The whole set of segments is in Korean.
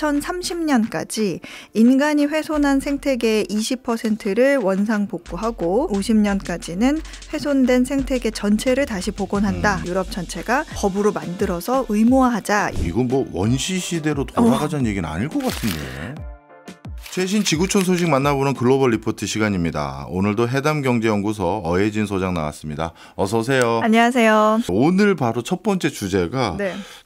2030년까지 인간이 훼손한 생태계의 20%를 원상 복구하고 50년까지는 훼손된 생태계 전체를 다시 복원한다. 유럽 전체가 법으로 만들어서 의무화하자. 이건 뭐 원시 시대로 돌아가자는 얘기는 아닐 것 같은데. 최신 지구촌 소식 만나보는 글로벌 리포트 시간입니다. 오늘도 해담경제연구소 어혜진 소장 나왔습니다. 어서 오세요. 안녕하세요. 오늘 바로 첫 번째 주제가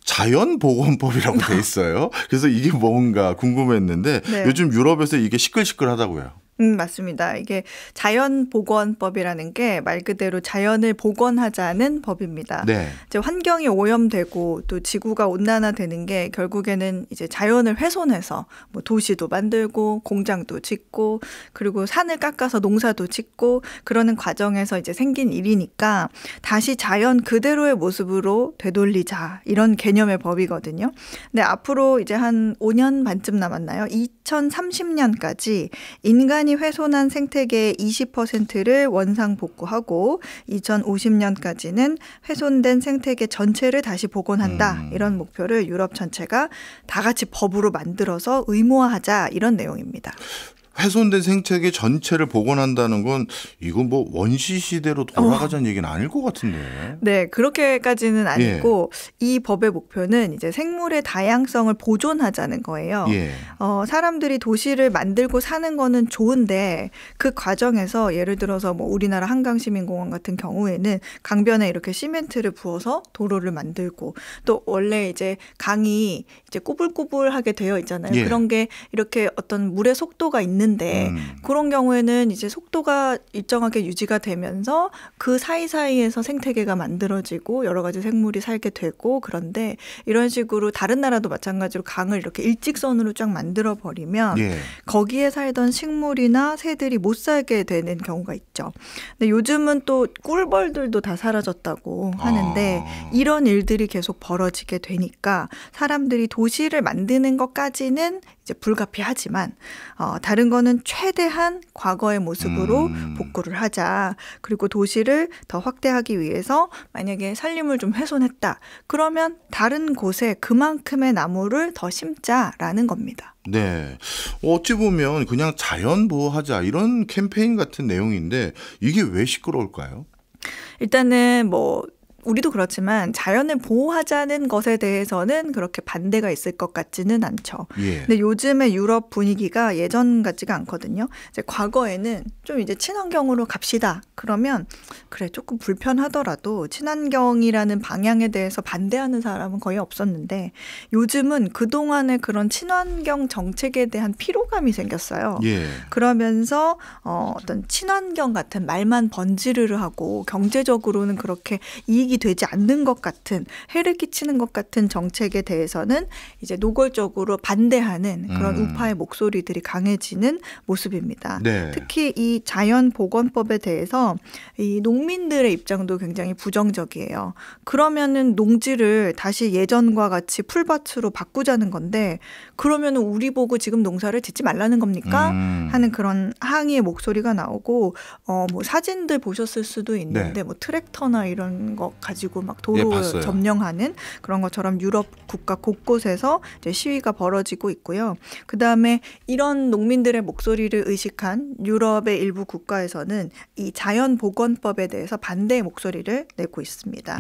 자연보건법이라고 돼 있어요. 그래서 이게 뭔가 궁금했는데 요즘 유럽에서 이게 시끌시끌하다고요. 맞습니다. 이게 자연복원법이라는 게 말 그대로 자연을 복원하자는 법입니다. 이제 환경이 오염되고 또 지구가 온난화되는 게 결국에는 이제 자연을 훼손해서 뭐 도시도 만들고 공장도 짓고 그리고 산을 깎아서 농사도 짓고 그러는 과정에서 이제 생긴 일이니까 다시 자연 그대로의 모습으로 되돌리자 이런 개념의 법이거든요. 근데 앞으로 이제 한 5년 반쯤 남았나요? 2030년까지 인간이 훼손한 생태계의 20%를 원상 복구하고 2050년까지는 훼손된 생태계 전체를 다시 복원한다. 이런 목표를 유럽 전체가 다 같이 법으로 만들어서 의무화하자 이런 내용입니다. 훼손된 생태계 전체를 복원한다는 건 이건 뭐 원시 시대로 돌아가자는 얘기는 아닐 것 같은데. 네, 그렇게까지는 아니고 이 법의 목표는 이제 생물의 다양성을 보존하자는 거예요. 사람들이 도시를 만들고 사는 거는 좋은데 그 과정에서 예를 들어서 뭐 우리나라 한강시민공원 같은 경우에는 강변에 이렇게 시멘트를 부어서 도로를 만들고 또 원래 이제 강이 이제 꼬불꼬불하게 되어 있잖아요. 그런 게 이렇게 어떤 물의 속도가 있는 그런 경우에는 이제 속도가 일정하게 유지가 되면서 그 사이사이에서 생태계가 만들어지고 여러 가지 생물이 살게 되고 그런데 이런 식으로 다른 나라도 마찬가지로 강을 이렇게 일직선으로 쫙 만들어 버리면 거기에 살던 식물이나 새들이 못 살게 되는 경우가 있죠. 근데 요즘은 또 꿀벌들도 다 사라졌다고 하는데 이런 일들이 계속 벌어지게 되니까 사람들이 도시를 만드는 것까지는 이제 불가피하지만 다른 거는 최대한 과거의 모습으로 복구를 하자. 그리고 도시를 더 확대하기 위해서 만약에 산림을 좀 훼손했다. 그러면 다른 곳에 그만큼의 나무를 더 심자라는 겁니다. 네. 어찌 보면 그냥 자연 보호하자 이런 캠페인 같은 내용인데 이게 왜 시끄러울까요? 일단은 뭐 우리도 그렇지만 자연을 보호하자는 것에 대해서는 그렇게 반대가 있을 것 같지는 않죠. 근데 요즘의 유럽 분위기가 예전 같지가 않거든요. 이제 과거에는 좀 이제 친환경으로 갑시다. 그러면 그래 조금 불편하더라도 친환경이라는 방향에 대해서 반대하는 사람은 거의 없었는데 요즘은 그동안의 그런 친환경 정책에 대한 피로감이 생겼어요. 그러면서 어떤 친환경 같은 말만 번지르르 하고 경제적으로는 그렇게 이익이 되지 않는 것 같은 해를 끼치는 것 같은 정책에 대해서는 이제 노골적으로 반대하는 그런 우파의 목소리들이 강해지는 모습입니다. 특히 이 자연보건법에 대해서 이 농민들의 입장도 굉장히 부정적이에요. 그러면은 농지를 다시 예전과 같이 풀밭으로 바꾸자는 건데 그러면은 우리 보고 지금 농사를 짓지 말라는 겁니까? 하는 그런 항의의 목소리가 나오고 뭐 사진들 보셨을 수도 있는데 뭐 트랙터나 이런 거 가지고 막 도로 점령하는 그런 것처럼 유럽 국가 곳곳에서 이제 시위가 벌어지고 있고요. 그다음에 이런 농민들의 목소리를 의식한 유럽의 일부 국가에서는 이 자연보건법에 대해서 반대의 목소리를 내고 있습니다.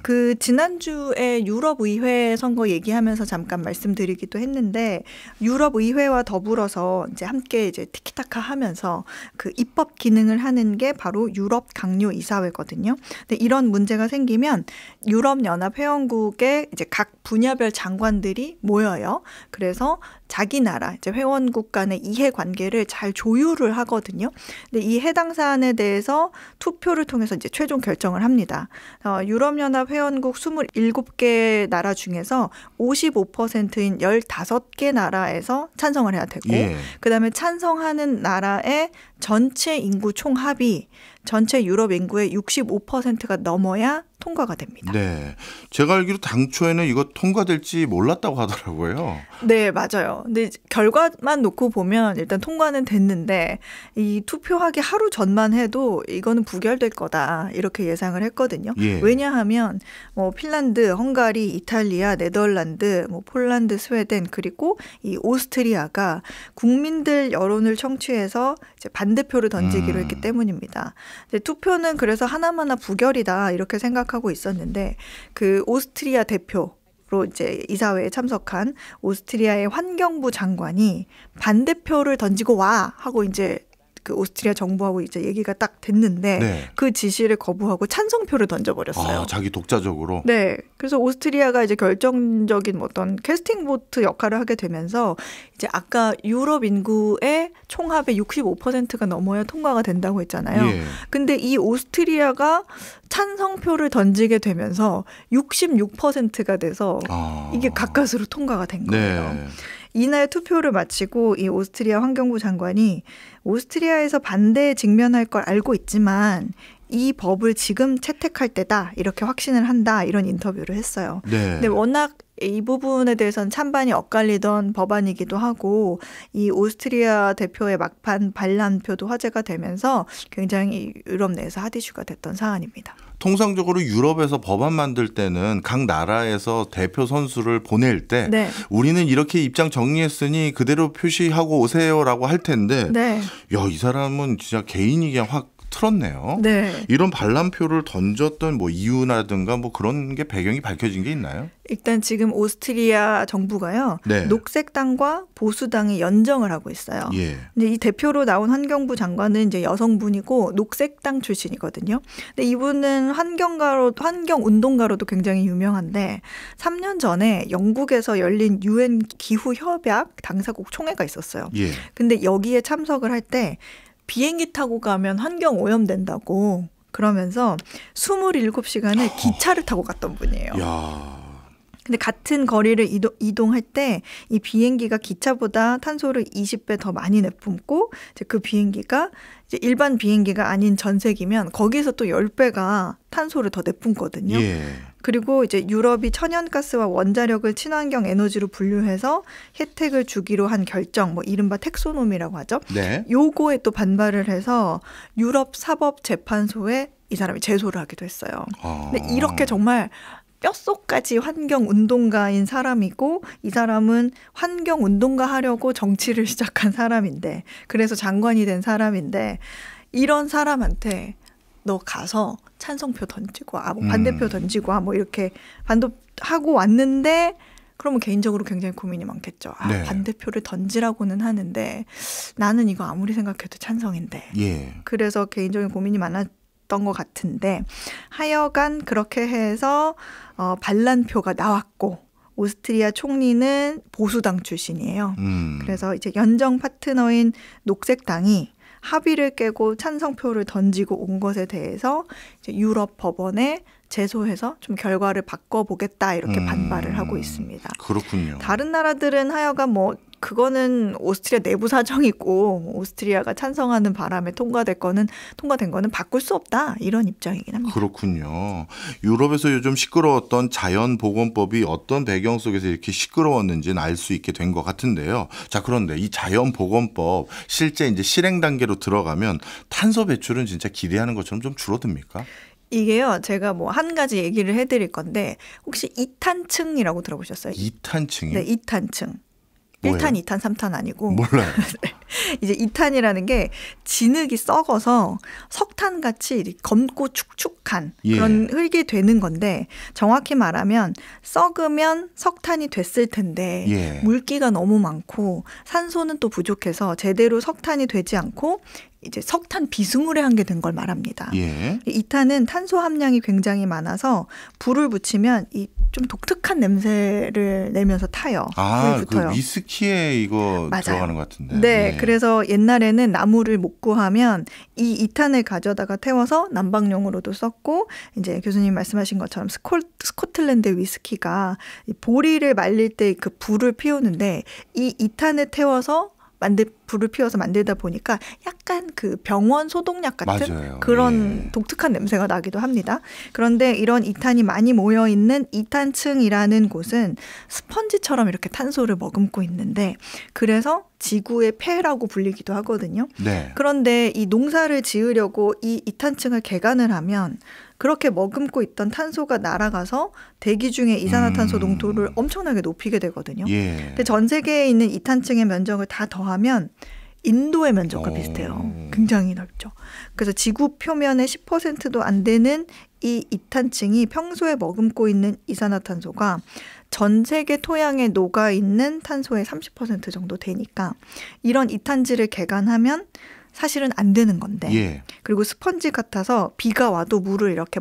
그 지난주에 유럽의회 선거 얘기하면서 잠깐 말씀드리기도 했는데 유럽의회와 더불어서 이제 함께 이제 티키타카 하면서 그 입법 기능을 하는 게 바로 유럽 강요 이사회거든요. 근데 이런 문제가 생기면 유럽연합 회원국의 이제 각 분야별 장관들이 모여요. 그래서 자기 나라 이제 회원국 간의 이해관계를 잘 조율을 하거든요. 근데 이 해당 사안에 대해서 투표를 통해서 이제 최종 결정을 합니다. 유럽연합 회원국 27개 나라 중에서 55%인 15개 나라에서 찬성을 해야 되고 그다음에 찬성하는 나라의 전체 인구 총합이 전체 유럽 인구의 65%가 넘어야 통과가 됩니다. 네, 제가 알기로 당초에는 이거 통과될지 몰랐다고 하더라고요. 네, 맞아요. 근데 결과만 놓고 보면 일단 통과는 됐는데 이 투표하기 하루 전만 해도 이거는 부결될 거다 이렇게 예상을 했거든요. 예. 왜냐하면 뭐 핀란드, 헝가리, 이탈리아, 네덜란드, 뭐 폴란드, 스웨덴 그리고 이 오스트리아가 국민들 여론을 청취해서 이제 반대표를 던지기로 했기 때문입니다. 이제 투표는 그래서 하나마나 부결이다 이렇게 생각하고 있었는데 그 오스트리아 대표 로 이제 이사회에 참석한 오스트리아의 환경부 장관이 반대표를 던지고 와 하고 이제 그 오스트리아 정부하고 이제 얘기가 딱 됐는데 네. 그 지시를 거부하고 찬성표를 던져버렸어요. 아, 자기 독자적으로. 네, 그래서 오스트리아가 이제 결정적인 어떤 캐스팅 보트 역할을 하게 되면서 이제 아까 유럽 인구의 총합의 65%가 넘어야 통과가 된다고 했잖아요. 예. 근데 이 오스트리아가 찬성표를 던지게 되면서 66%가 돼서 이게 가까스로 통과가 된 거예요. 네. 이날 투표를 마치고 이 오스트리아 환경부 장관이 오스트리아에서 반대에 직면할 걸 알고 있지만 이 법을 지금 채택할 때다 이렇게 확신을 한다 이런 인터뷰를 했어요. 네. 근데 워낙 이 부분에 대해서는 찬반이 엇갈리던 법안이기도 하고 이 오스트리아 대표의 막판 반란표도 화제가 되면서 굉장히 유럽 내에서 핫 이슈가 됐던 사안입니다. 통상적으로 유럽에서 법안 만들 때는 각 나라에서 대표 선수를 보낼 때 네. 우리는 이렇게 입장 정리했으니 그대로 표시하고 오세요라고 할 텐데 네. 야, 이 사람은 진짜 개인이 그냥 확 틀었네요. 네. 이런 반란표를 던졌던 뭐 이유라든가 뭐 그런 게 배경이 밝혀진 게 있나요? 일단 지금 오스트리아 정부가요. 네. 녹색당과 보수당이 연정을 하고 있어요. 예. 근데 이 대표로 나온 환경부 장관은 이제 여성분이고 녹색당 출신이거든요. 근데 이분은 환경운동가로도 굉장히 유명한데 3년 전에 영국에서 열린 UN 기후협약 당사국 총회가 있었어요. 예. 근데 여기에 참석을 할 때 비행기 타고 가면 환경 오염된다고 그러면서 27시간을 기차를 타고 갔던 분이에요. 야. 근데 같은 거리를 이동할 때 이 비행기가 기차보다 탄소를 20배 더 많이 내뿜고 이제 그 비행기가 이제 일반 비행기가 아닌 전세기면 거기서 또 10배가 탄소를 더 내뿜거든요. 예. 그리고 이제 유럽이 천연가스와 원자력을 친환경 에너지로 분류해서 혜택을 주기로 한 결정, 뭐 이른바 텍소노미라고 하죠. 네. 요거에 또 반발을 해서 유럽 사법재판소에 이 사람이 제소를 하기도 했어요. 근데 이렇게 정말 뼛속까지 환경운동가인 사람이고 이 사람은 환경운동가 하려고 정치를 시작한 사람인데 그래서 장관이 된 사람인데 이런 사람한테 너 가서 찬성표 던지고 뭐 반대표 던지고 뭐 이렇게 반도하고 왔는데 그러면 개인적으로 굉장히 고민이 많겠죠. 네. 반대표를 던지라고는 하는데 나는 이거 아무리 생각해도 찬성인데. 예. 그래서 개인적인 고민이 많았던 것 같은데 하여간 그렇게 해서 반란표가 나왔고 오스트리아 총리는 보수당 출신이에요. 그래서 이제 연정 파트너인 녹색당이 합의를 깨고 찬성표를 던지고 온 것에 대해서 이제 유럽 법원에 제소해서 좀 결과를 바꿔보겠다 이렇게 반발을 하고 있습니다. 그렇군요. 다른 나라들은 하여간 뭐 그거는 오스트리아 내부 사정이고 오스트리아가 찬성하는 바람에 통과된 거는 바꿀 수 없다 이런 입장이긴 합니다. 그렇군요. 유럽에서 요즘 시끄러웠던 자연보건법이 어떤 배경 속에서 이렇게 시끄러웠는지는 알 수 있게 된 것 같은데요. 자, 그런데 이 자연보건법 실제 이제 실행 단계로 들어가면 탄소 배출은 진짜 기대하는 것처럼 좀 줄어듭니까? 이게요, 제가 뭐 한 가지 얘기를 해드릴 건데 혹시 이탄층이라고 들어보셨어요? 이탄층이요? 네, 이탄층. 뭐예요? 1탄, 2탄, 3탄 아니고. 몰라요. 이제 2탄이라는 게 진흙이 썩어서 석탄같이 검고 축축한 그런 흙이 되는 건데 정확히 말하면 썩으면 석탄이 됐을 텐데 물기가 너무 많고 산소는 또 부족해서 제대로 석탄이 되지 않고 이제 석탄 비스무리한 게 된 걸 말합니다. 이탄은 탄소 함량이 굉장히 많아서 불을 붙이면 이 좀 독특한 냄새를 내면서 타요. 불이 붙어요. 그 위스키에 이거 맞아요. 들어가는 것 같은데. 네, 그래서 옛날에는 나무를 못 구하면 이 이탄을 가져다가 태워서 난방용으로도 썼고 이제 교수님 말씀하신 것처럼 스코틀랜드 위스키가 보리를 말릴 때 그 불을 피우는데 이 이탄을 태워서 불을 피워서 만들다 보니까 약간 그 병원 소독약 같은 맞아요. 그런 독특한 냄새가 나기도 합니다. 그런데 이런 이탄이 많이 모여있는 이탄층이라는 곳은 스펀지처럼 이렇게 탄소를 머금고 있는데 그래서 지구의 폐라고 불리기도 하거든요. 네. 그런데 이 농사를 지으려고 이 이탄층을 개간을 하면 그렇게 머금고 있던 탄소가 날아가서 대기 중에 이산화탄소 농도를 엄청나게 높이게 되거든요. 예. 근데 전 세계에 있는 이탄층의 면적을 다 더하면 인도의 면적과 비슷해요. 굉장히 넓죠. 그래서 지구 표면의 10%도 안 되는 이 이탄층이 평소에 머금고 있는 이산화탄소가 전 세계 토양에 녹아있는 탄소의 30% 정도 되니까 이런 이탄지를 개간하면 사실은 안 되는 건데 예. 그리고 스펀지 같아서 비가 와도 물을 이렇게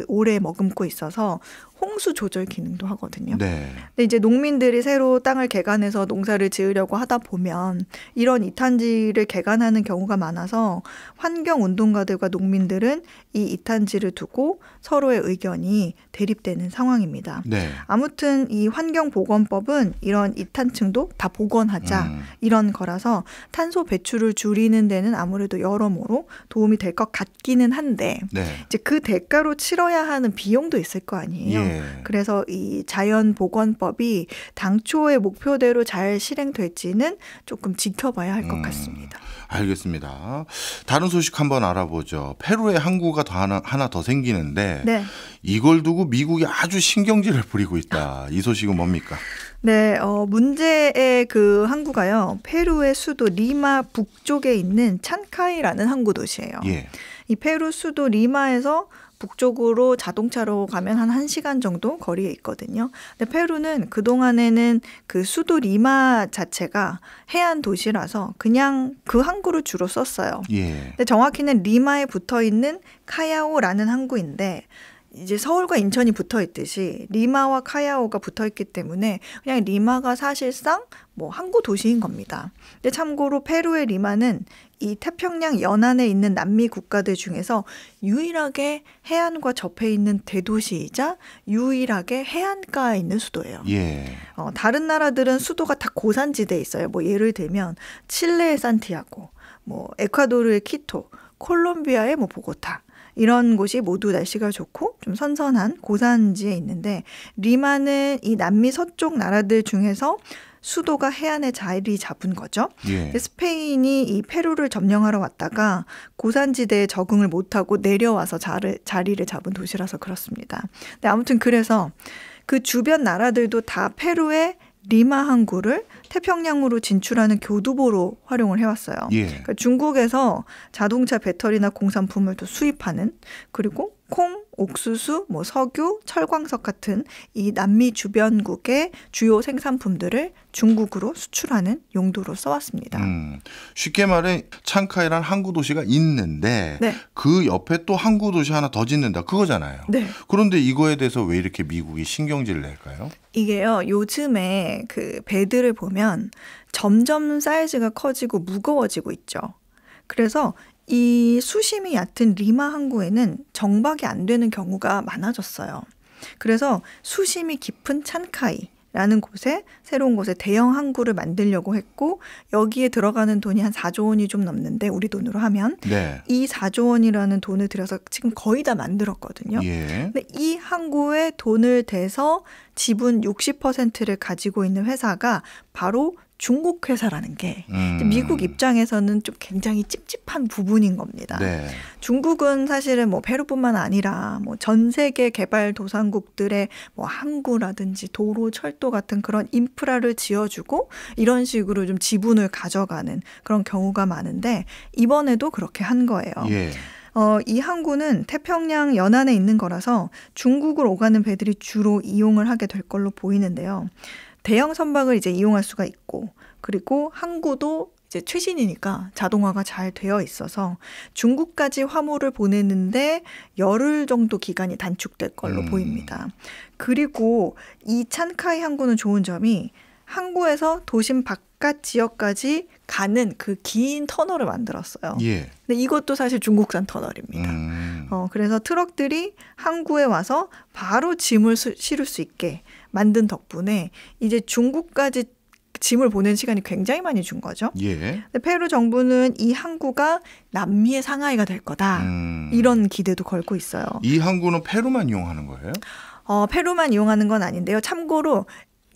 오래 머금고 있어서 홍수 조절 기능도 하거든요. 네. 근데 이제 농민들이 새로 땅을 개간해서 농사를 지으려고 하다 보면 이런 이탄지를 개간하는 경우가 많아서 환경운동가들과 농민들은 이 이탄지를 두고 서로의 의견이 대립되는 상황입니다. 네. 아무튼 이 환경보건법은 이런 이탄층도 다 복원하자 이런 거라서 탄소 배출을 줄이는 데는 아무래도 여러모로 도움이 될 것 같기는 한데 네. 이제 그 대가로 치러야 하는 비용도 있을 거 아니에요. 예. 그래서 이 자연보건법이 당초의 목표대로 잘 실행될지는 조금 지켜봐야 할 것 같습니다. 알겠습니다. 다른 소식 한번 알아보죠. 페루에 항구가 하나 더 생기는데 네. 이걸 두고 미국이 아주 신경질을 부리고 있다. 이 소식은 뭡니까? 네, 문제의 그 항구가요. 페루의 수도 리마 북쪽에 있는 찬카이라는 항구 도시예요. 예. 이 페루 수도 리마에서 북쪽으로 자동차로 가면 한 1시간 정도 거리에 있거든요. 근데 페루는 그동안에는 그 수도 리마 자체가 해안 도시라서 그냥 그 항구를 주로 썼어요. 예. 근데 정확히는 리마에 붙어 있는 카야오라는 항구인데 이제 서울과 인천이 붙어 있듯이 리마와 카야오가 붙어 있기 때문에 그냥 리마가 사실상 뭐 항구 도시인 겁니다. 근데 참고로 페루의 리마는 이 태평양 연안에 있는 남미 국가들 중에서 유일하게 해안과 접해 있는 대도시이자 유일하게 해안가에 있는 수도예요. 예. 다른 나라들은 수도가 다 고산지대에 있어요. 뭐 예를 들면 칠레의 산티아고, 뭐 에콰도르의 키토, 콜롬비아의 뭐 보고타. 이런 곳이 모두 날씨가 좋고 좀 선선한 고산지에 있는데 리마는 이 남미 서쪽 나라들 중에서 수도가 해안에 자리 잡은 거죠. 예. 스페인이 이 페루를 점령하러 왔다가 고산지대에 적응을 못하고 내려와서 자리를 잡은 도시라서 그렇습니다. 근데 아무튼 그래서 그 주변 나라들도 다 페루의 리마 항구를 태평양으로 진출하는 교두보로 활용을 해왔어요. 예. 그러니까 중국에서 자동차 배터리나 공산품을 또 수입하는 그리고 콩, 옥수수, 뭐 석유, 철광석 같은 이 남미 주변국의 주요 생산품들을 중국으로 수출하는 용도로 써왔습니다. 쉽게 말해 창카이란 항구 도시가 있는데 네. 그 옆에 또 항구 도시 하나 더 짓는다 그거잖아요. 네. 그런데 이거에 대해서 왜 이렇게 미국이 신경질을 낼까요? 이게요. 요즘에 그 배들을 보면 점점 사이즈가 커지고 무거워지고 있죠. 그래서 이 수심이 얕은 리마 항구에는 정박이 안 되는 경우가 많아졌어요. 그래서 수심이 깊은 찬카이라는 곳에 새로운 곳에 대형 항구를 만들려고 했고 여기에 들어가는 돈이 한 4조 원이 좀 넘는데 우리 돈으로 하면 네. 이 4조 원이라는 돈을 들여서 지금 거의 다 만들었거든요. 예. 근데 이 항구에 돈을 대서 지분 60%를 가지고 있는 회사가 바로 중국 회사라는 게 미국 입장에서는 좀 굉장히 찝찝한 부분인 겁니다. 네. 중국은 사실은 뭐 페루뿐만 아니라 뭐 전 세계 개발도상국들의 뭐 항구라든지 도로, 철도 같은 그런 인프라를 지어주고 이런 식으로 좀 지분을 가져가는 그런 경우가 많은데 이번에도 그렇게 한 거예요. 예. 이 항구는 태평양 연안에 있는 거라서 중국으로 오가는 배들이 주로 이용을 하게 될 걸로 보이는데요. 대형 선박을 이제 이용할 수가 있고 그리고 항구도 이제 최신이니까 자동화가 잘 되어 있어서 중국까지 화물을 보내는데 열흘 정도 기간이 단축될 걸로 보입니다. 그리고 이 찬카이 항구는 좋은 점이 항구에서 도심 바깥 지역까지 가는 그 긴 터널을 만들었어요. 예. 근데 이것도 사실 중국산 터널입니다. 그래서 트럭들이 항구에 와서 바로 짐을 실을 수 있게 만든 덕분에 이제 중국까지 짐을 보낸 시간이 굉장히 많이 준 거죠. 예. 근데 페루 정부는 이 항구가 남미의 상하이가 될 거다. 이런 기대도 걸고 있어요. 이 항구는 페루만 이용하는 거예요? 페루만 이용하는 건 아닌데요. 참고로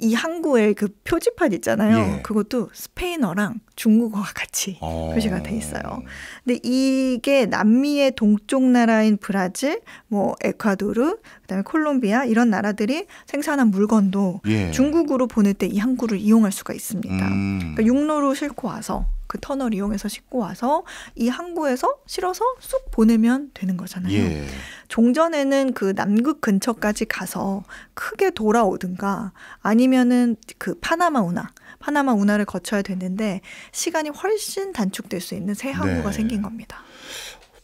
이 항구의 그 표지판 있잖아요. 예. 그것도 스페인어랑 중국어가 같이 표시가 돼 있어요. 근데 이게 남미의 동쪽 나라인 브라질, 뭐 에콰도르, 그다음에 콜롬비아 이런 나라들이 생산한 물건도 예. 중국으로 보낼 때 이 항구를 이용할 수가 있습니다. 그러니까 육로로 싣고 와서 그 터널 이용해서 싣고 와서 이 항구에서 실어서 쑥 보내면 되는 거잖아요. 예. 종전에는 그 남극 근처까지 가서 크게 돌아오든가 아니면은 그 파나마 운하를 거쳐야 되는데 시간이 훨씬 단축될 수 있는 새 항구가 생긴 겁니다.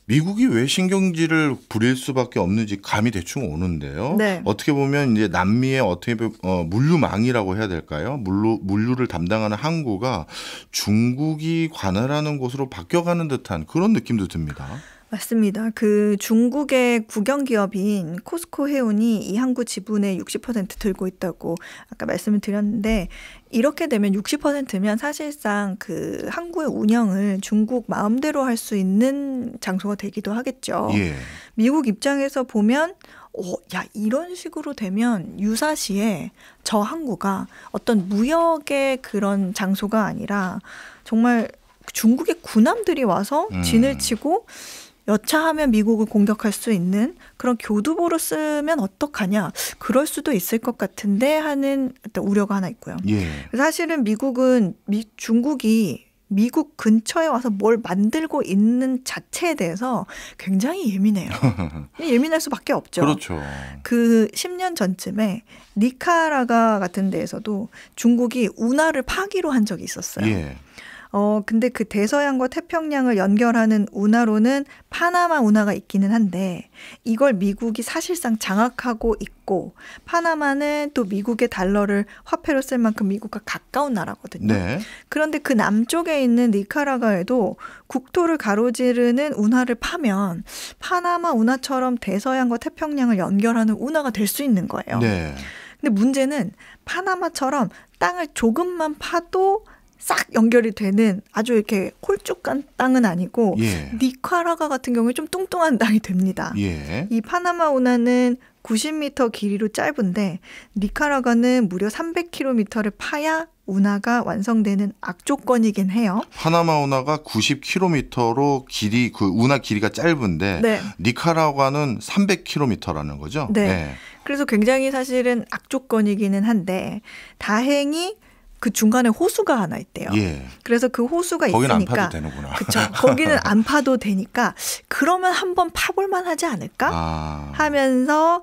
미국이 왜 신경질을 부릴 수밖에 없는지 감이 대충 오는데요. 네. 어떻게 보면 이제 남미의 어떻게 물류망이라고 해야 될까요? 물류를 담당하는 항구가 중국이 관할하는 곳으로 바뀌어가는 듯한 그런 느낌도 듭니다. 맞습니다. 그 중국의 국영 기업인 코스코 해운이 이 항구 지분의 60% 들고 있다고 아까 말씀을 드렸는데 이렇게 되면 60%면 사실상 그 항구의 운영을 중국 마음대로 할 수 있는 장소가 되기도 하겠죠. 예. 미국 입장에서 보면 이런 식으로 되면 유사시에 저 항구가 어떤 무역의 그런 장소가 아니라 정말 중국의 군함들이 와서 진을 치고 여차하면 미국을 공격할 수 있는 그런 교두보로 쓰면 어떡하냐. 그럴 수도 있을 것 같은데 하는 어떤 우려가 하나 있고요. 예. 사실은 미국은 중국이 미국 근처에 와서 뭘 만들고 있는 자체에 대해서 굉장히 예민해요. 예민할 수밖에 없죠. 그렇죠. 그 10년 전쯤에 니카라과 같은 데에서도 중국이 운하를 파기로 한 적이 있었어요. 예. 근데 그 대서양과 태평양을 연결하는 운하로는 파나마 운하가 있기는 한데 이걸 미국이 사실상 장악하고 있고 파나마는 또 미국의 달러를 화폐로 쓸 만큼 미국과 가까운 나라거든요. 네. 그런데 그 남쪽에 있는 니카라과에도 국토를 가로지르는 운하를 파면 파나마 운하처럼 대서양과 태평양을 연결하는 운하가 될 수 있는 거예요. 네. 근데 문제는 파나마처럼 땅을 조금만 파도 싹 연결이 되는 아주 이렇게 홀쭉한 땅은 아니고 예. 니카라과 같은 경우에 좀 뚱뚱한 땅이 됩니다. 예. 이 파나마 운하는 90m 길이로 짧은데 니카라과는 무려 300km를 파야 운하가 완성되는 악조건이긴 해요. 파나마 운하가 90km로 그 운하 길이가 짧은데 네. 니카라과는 300km라는 거죠. 네. 네. 그래서 굉장히 사실은 악조건이기는 한데 다행히 그 중간에 호수가 하나 있대요. 예. 그래서 그 호수가 거기는 있으니까. 안 파도 되는구나. 그렇죠. 거기는 안 파도 되니까 그러면 한번 파볼만 하지 않을까 하면서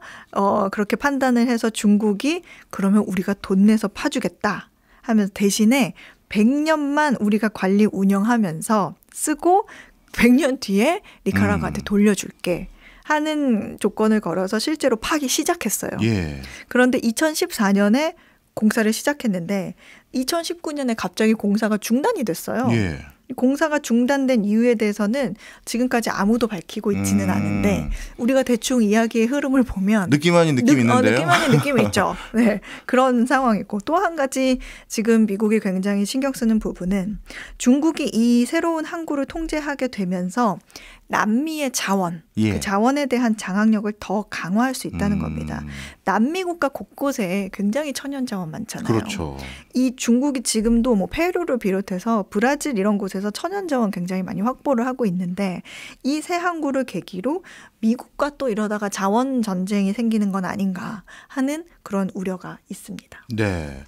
그렇게 판단을 해서 중국이 그러면 우리가 돈 내서 파주겠다 하면서 대신에 100년만 우리가 관리 운영하면서 쓰고 100년 뒤에 니카라과한테 돌려줄게. 하는 조건을 걸어서 실제로 파기 시작했어요. 예. 그런데 2014년에 공사를 시작했는데 2019년에 갑자기 공사가 중단이 됐어요. 예. 공사가 중단된 이유에 대해서는 지금까지 아무도 밝히고 있지는 않은데 우리가 대충 이야기의 흐름을 보면 느낌 아닌 느낌이 있는데요. 느낌 아닌 느낌이 있죠. 네, 그런 상황이고 또 한 가지 지금 미국이 굉장히 신경 쓰는 부분은 중국이 이 새로운 항구를 통제하게 되면서 남미의 자원, 예. 그 자원에 대한 장악력을 더 강화할 수 있다는 겁니다. 남미 국가 곳곳에 굉장히 천연 자원 많잖아요. 그렇죠. 이 중국이 지금도 뭐 페루를 비롯해서 브라질 이런 곳에서 천연 자원 굉장히 많이 확보를 하고 있는데 이 새 항구를 계기로 미국과 또 이러다가 자원 전쟁이 생기는 건 아닌가 하는 그런 우려가 있습니다. 네.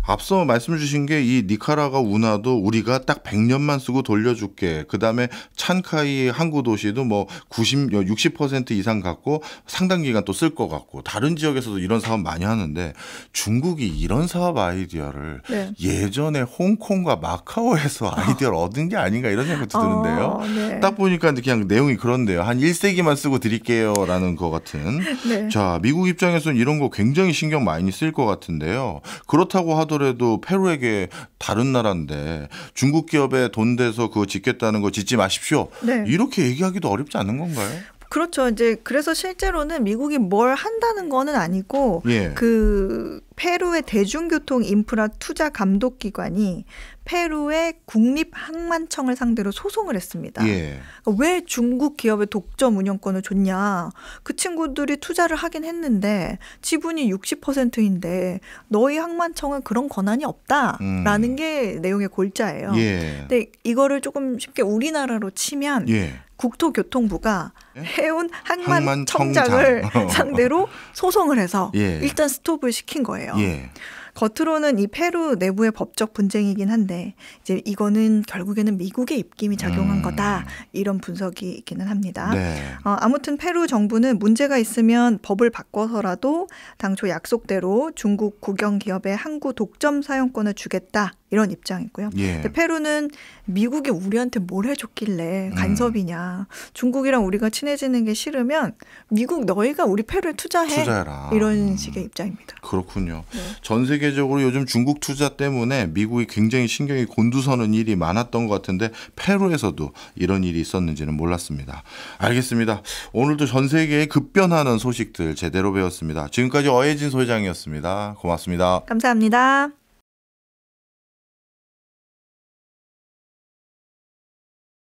앞서 말씀 주신 게 이 니카라과 운하도 우리가 딱 100년만 쓰고 돌려줄게. 그다음에 찬카이 항구 도시도 뭐 60% 이상 갖고 상당 기간 또 쓸 것 같고 다른 지역에서도 이런 사업 많이 하는데 중국이 이런 사업 아이디어를 네. 예전에 홍콩과 마카오에서 아이디어를 얻은 게 아닌가 이런 생각도 드는데요. 네. 딱 보니까 그냥 내용이 그런데요. 한 1세기만 쓰고 드릴게요라는 것 같은. 네. 자, 미국 입장에서는 이런 거 굉장히 신경 많이 쓸 것 같은데요. 그렇다고 하더라도 페루에게 다른 나라인데 중국 기업에 돈 대서 그거 짓겠다는 거 짓지 마십시오. 네. 이렇게 얘기하기도 어렵지 않은 건가요? 그렇죠. 이제 그래서 실제로는 미국이 뭘 한다는 거는 아니고 예. 그 페루의 대중교통 인프라 투자 감독 기관이 페루의 국립항만청을 상대로 소송을 했습니다. 예. 그러니까 왜 중국 기업의 독점 운영권을 줬냐. 그 친구들이 투자를 하긴 했는데 지분이 60%인데 너희 항만청은 그런 권한이 없다라는 게 내용의 골자예요. 예. 근데 이거를 조금 쉽게 우리나라로 치면 예. 국토교통부가 해운 항만청장을 상대로 소송을 해서 예. 일단 스톱을 시킨 거예요. 예. 겉으로는 이 페루 내부의 법적 분쟁이긴 한데 이제 이거는 결국에는 미국의 입김이 작용한 거다 이런 분석이 있기는 합니다. 네. 아무튼 페루 정부는 문제가 있으면 법을 바꿔서라도 당초 약속대로 중국 국영 기업의 항구 독점 사용권을 주겠다 이런 입장이고요. 예. 근데 페루는 미국이 우리한테 뭘 해줬길래 간섭이냐. 중국이랑 우리가 친해지는 게 싫으면 미국 너희가 우리 페루에 투자해라. 이런 식의 입장입니다. 그렇군요. 네. 전 세계적으로 요즘 중국 투자 때문에 미국이 굉장히 신경이 곤두서는 일이 많았던 것 같은데 페루에서도 이런 일이 있었는지는 몰랐습니다. 알겠습니다. 오늘도 전 세계에 급변하는 소식들 제대로 배웠습니다. 지금까지 어혜진 소장이었습니다. 고맙습니다. 감사합니다.